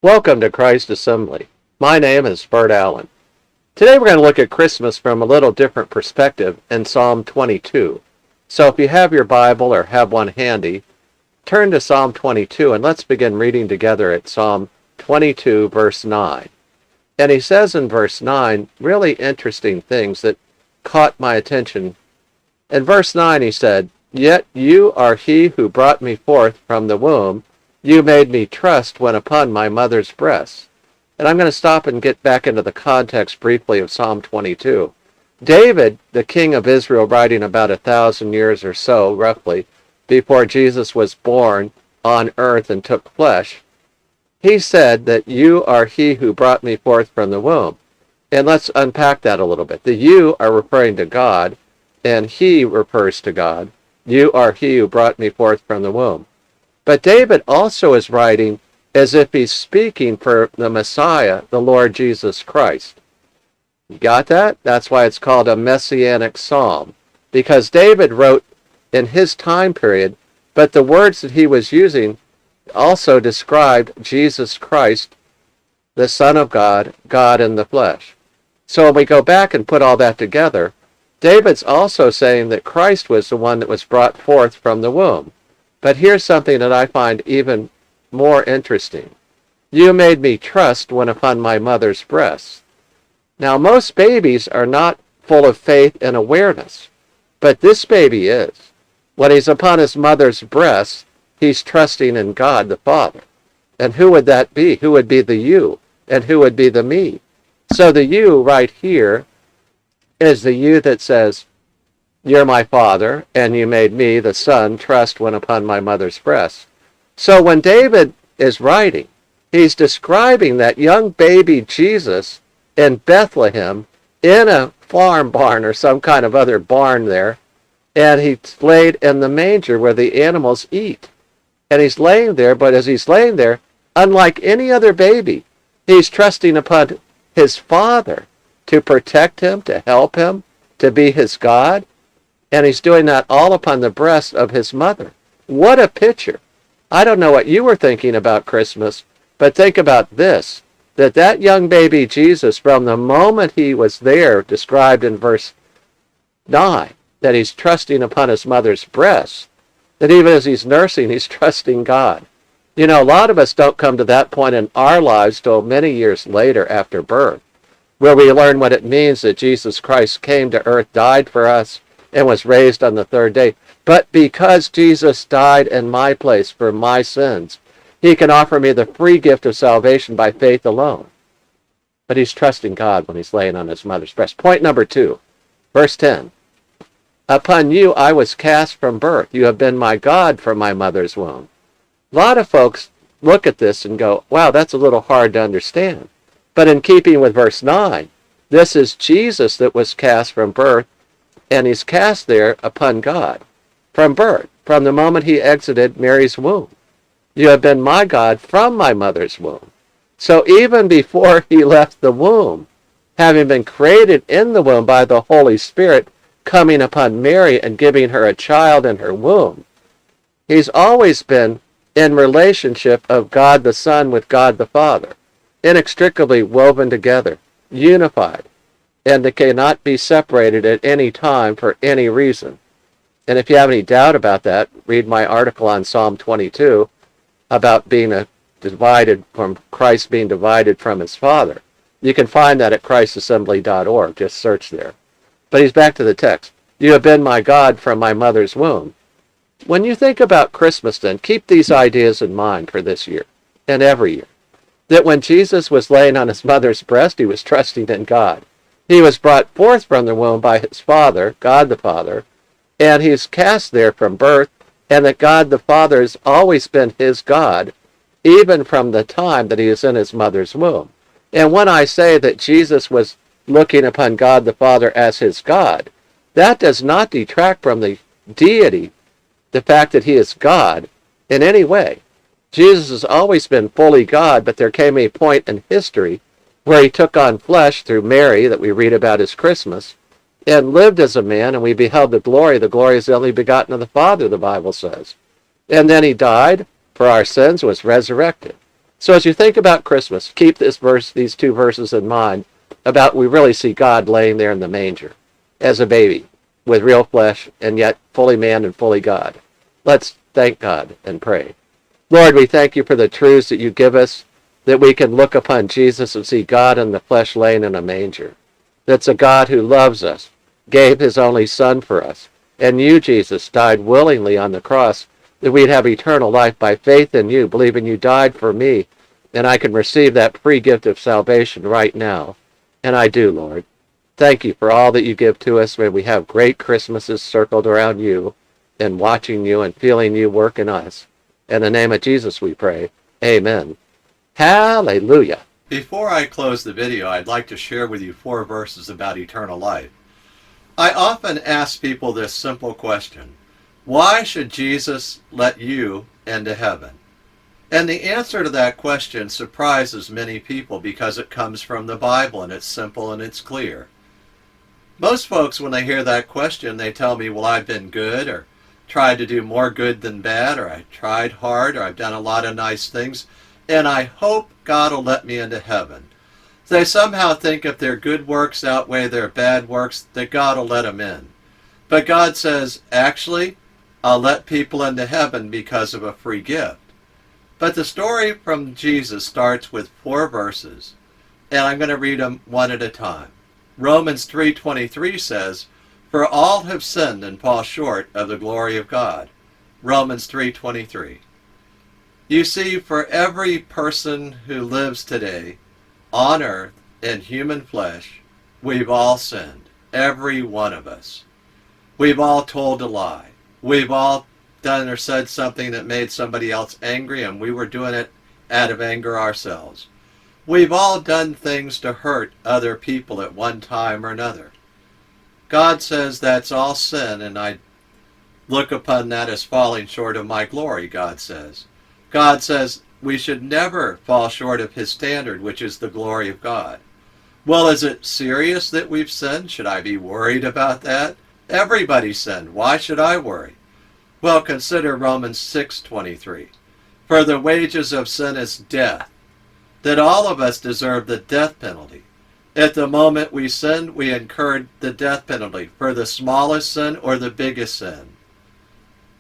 Welcome to Christ Assembly. My name is Bert Allen. Today we're going to look at Christmas from a little different perspective in Psalm 22. So if you have your Bible or have one handy, turn to Psalm 22 and let's begin reading together at Psalm 22 verse 9. And he says in verse 9 really interesting things that caught my attention. In verse 9 he said, "Yet you are he who brought me forth from the womb. You made me trust when upon my mother's breast." And I'm going to stop and get back into the context briefly of Psalm 22. David, the king of Israel, writing about 1,000 years or so, roughly, before Jesus was born on earth and took flesh, he said that you are he who brought me forth from the womb. And let's unpack that a little bit. The you are referring to God, and he refers to God. You are he who brought me forth from the womb. But David also is writing as if he's speaking for the Messiah, the Lord Jesus Christ. You got that? That's why it's called a messianic psalm. Because David wrote in his time period, but the words that he was using also described Jesus Christ, the Son of God, God in the flesh. So when we go back and put all that together, David's also saying that Christ was the one that was brought forth from the womb. But here's something that I find even more interesting. You made me trust when upon my mother's breast. Now, most babies are not full of faith and awareness, but this baby is. When he's upon his mother's breast, he's trusting in God the Father. And who would that be? Who would be the you? And who would be the me? So the you right here is the you that says, "You're my father, and you made me, the son, trust when upon my mother's breast." So when David is writing, he's describing that young baby Jesus in Bethlehem in a farm barn or some kind of other barn there, and he's laid in the manger where the animals eat. And he's laying there, but as he's laying there, unlike any other baby, he's trusting upon his father to protect him, to help him, to be his God. And he's doing that all upon the breast of his mother. What a picture. I don't know what you were thinking about Christmas, but think about this, that young baby Jesus, from the moment he was there, described in verse 9, that he's trusting upon his mother's breast, that even as he's nursing, he's trusting God. You know, a lot of us don't come to that point in our lives till many years later after birth, where we learn what it means that Jesus Christ came to earth, died for us, and was raised on the third day. But because Jesus died in my place for my sins, he can offer me the free gift of salvation by faith alone. But he's trusting God when he's laying on his mother's breast. Point number 2, verse 10. "Upon you I was cast from birth. You have been my God from my mother's womb." A lot of folks look at this and go, wow, that's a little hard to understand. But in keeping with verse 9, this is Jesus that was cast from birth, and he's cast there upon God from birth, from the moment he exited Mary's womb. You have been my God from my mother's womb. So even before he left the womb, having been created in the womb by the Holy Spirit coming upon Mary and giving her a child in her womb, he's always been in relationship of God the Son with God the Father, inextricably woven together, unified, and they cannot be separated at any time for any reason. And if you have any doubt about that, read my article on Psalm 22 about being divided from Christ being divided from his Father. You can find that at christassembly.org. Just search there. But he's back to the text. You have been my God from my mother's womb. When you think about Christmas, then, keep these ideas in mind for this year and every year. That when Jesus was laying on his mother's breast, he was trusting in God. He was brought forth from the womb by his Father, God the Father, and he's cast there from birth, and that God the Father has always been his God, even from the time that he was in his mother's womb. And when I say that Jesus was looking upon God the Father as his God, that does not detract from the deity, the fact that he is God, in any way. Jesus has always been fully God, but there came a point in history where he took on flesh through Mary, that we read about as Christmas, and lived as a man, and we beheld the glory. The glory is the only begotten of the Father, the Bible says. And then he died for our sins, was resurrected. So as you think about Christmas, keep these two verses in mind about we really see God laying there in the manger as a baby with real flesh and yet fully man and fully God. Let's thank God and pray. Lord, we thank you for the truths that you give us, that we can look upon Jesus and see God in the flesh laying in a manger. That's a God who loves us, gave his only Son for us, and you, Jesus, died willingly on the cross that we'd have eternal life by faith in you, believing you died for me, and I can receive that free gift of salvation right now. And I do, Lord. Thank you for all that you give to us. May we have great Christmases circled around you and watching you and feeling you work in us. In the name of Jesus we pray. Amen. Hallelujah. Before I close the video, I'd like to share with you 4 verses about eternal life. I often ask people this simple question: why should Jesus let you into heaven? And the answer to that question surprises many people because it comes from the Bible and it's simple and it's clear. Most folks, when they hear that question, they tell me, well, I've been good, or tried to do more good than bad, or I tried hard, or I've done a lot of nice things, and I hope God will let me into heaven. They somehow think if their good works outweigh their bad works, that God will let them in. But God says, actually, I'll let people into heaven because of a free gift. But the story from Jesus starts with 4 verses, and I'm going to read them one at a time. Romans 3:23 says, "For all have sinned and fall short of the glory of God." Romans 3:23. You see, for every person who lives today on earth in human flesh, we've all sinned. Every one of us. We've all told a lie. We've all done or said something that made somebody else angry, and we were doing it out of anger ourselves. We've all done things to hurt other people at one time or another. God says that's all sin, and I look upon that as falling short of my glory, God says. God says we should never fall short of his standard, which is the glory of God. Well, is it serious that we've sinned? Should I be worried about that? Everybody sinned. Why should I worry? Well, consider Romans 6:23. For the wages of sin is death, that all of us deserve the death penalty. At the moment we sinned, we incurred the death penalty for the smallest sin or the biggest sin.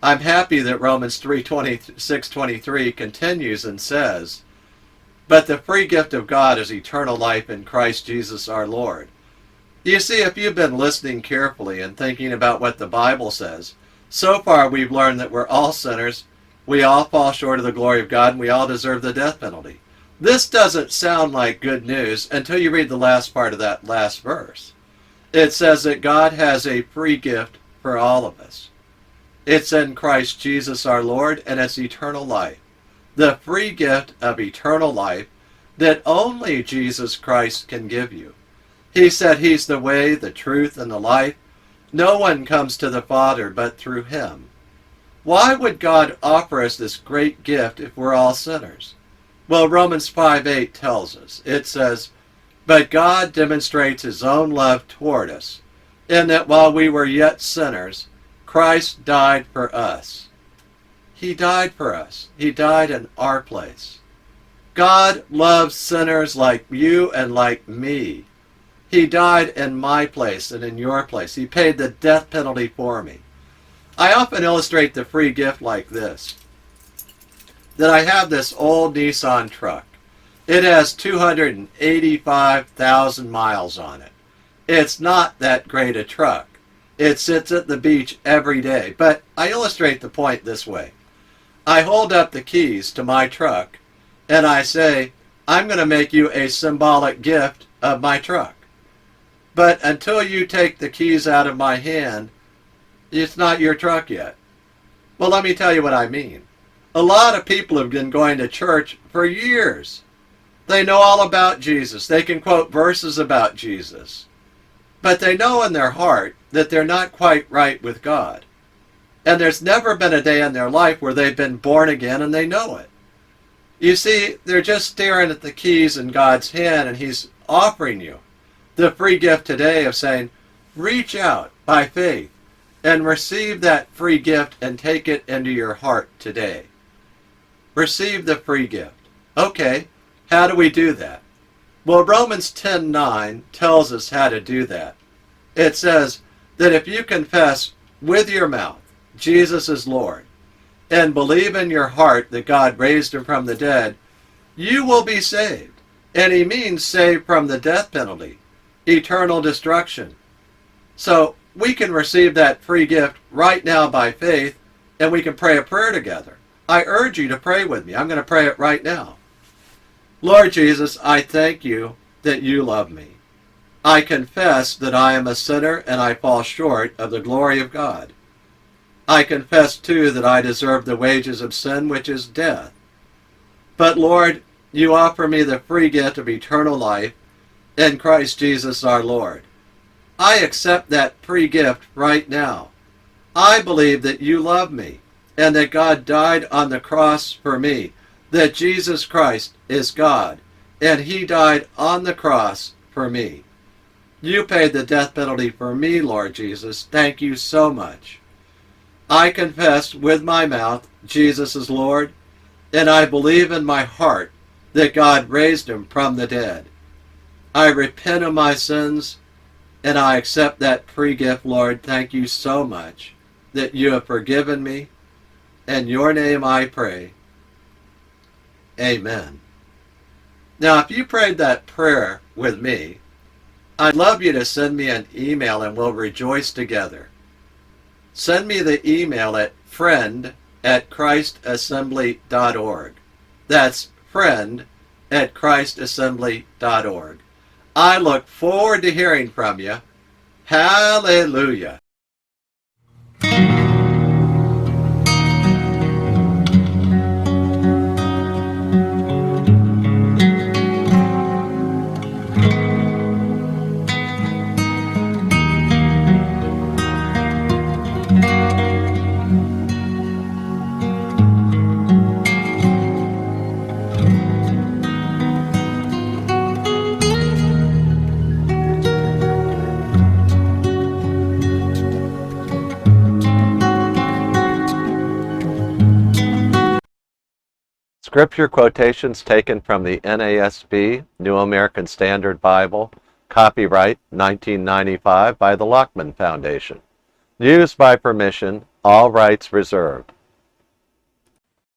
I'm happy that Romans 6:23 continues and says, "But the free gift of God is eternal life in Christ Jesus our Lord." You see, if you've been listening carefully and thinking about what the Bible says, so far we've learned that we're all sinners, we all fall short of the glory of God, and we all deserve the death penalty. This doesn't sound like good news until you read the last part of that last verse. It says that God has a free gift for all of us. It's in Christ Jesus our Lord, and it's eternal life. The free gift of eternal life that only Jesus Christ can give you. He said he's the way, the truth, and the life. No one comes to the Father but through him. Why would God offer us this great gift if we're all sinners? Well, Romans 5:8 tells us. It says, "But God demonstrates his own love toward us, in that while we were yet sinners, Christ died for us." He died for us. He died in our place. God loves sinners like you and like me. He died in my place and in your place. He paid the death penalty for me. I often illustrate the free gift like this. That I have this old Nissan truck. It has 285,000 miles on it. It's not that great a truck. It sits at the beach every day. But I illustrate the point this way. I hold up the keys to my truck and I say, I'm going to make you a symbolic gift of my truck. But until you take the keys out of my hand, it's not your truck yet. Well, let me tell you what I mean. A lot of people have been going to church for years. They know all about Jesus. They can quote verses about Jesus. But they know in their heart that they're not quite right with God. And there's never been a day in their life where they've been born again and they know it. You see, they're just staring at the keys in God's hand, and he's offering you the free gift today of saying, reach out by faith and receive that free gift and take it into your heart today. Receive the free gift. Okay, how do we do that? Well, Romans 10:9 tells us how to do that. It says that if you confess with your mouth Jesus is Lord and believe in your heart that God raised him from the dead, you will be saved. And he means saved from the death penalty, eternal destruction. So we can receive that free gift right now by faith, and we can pray a prayer together. I urge you to pray with me. I'm going to pray it right now. Lord Jesus, I thank you that you love me. I confess that I am a sinner and I fall short of the glory of God. I confess too that I deserve the wages of sin, which is death. But Lord, you offer me the free gift of eternal life in Christ Jesus our Lord. I accept that free gift right now. I believe that you love me and that God died on the cross for me, that Jesus Christ is God, and he died on the cross for me. You paid the death penalty for me, Lord Jesus. Thank you so much. I confess with my mouth Jesus is Lord, and I believe in my heart that God raised him from the dead. I repent of my sins, and I accept that free gift, Lord. Thank you so much that you have forgiven me. In your name I pray. Amen. Now, if you prayed that prayer with me, I'd love you to send me an email and we'll rejoice together. Send me the email at friend@christassembly.org. That's friend@christassembly.org. I look forward to hearing from you. Hallelujah. Scripture quotations taken from the NASB, New American Standard Bible, copyright 1995 by the Lockman Foundation. Used by permission, all rights reserved.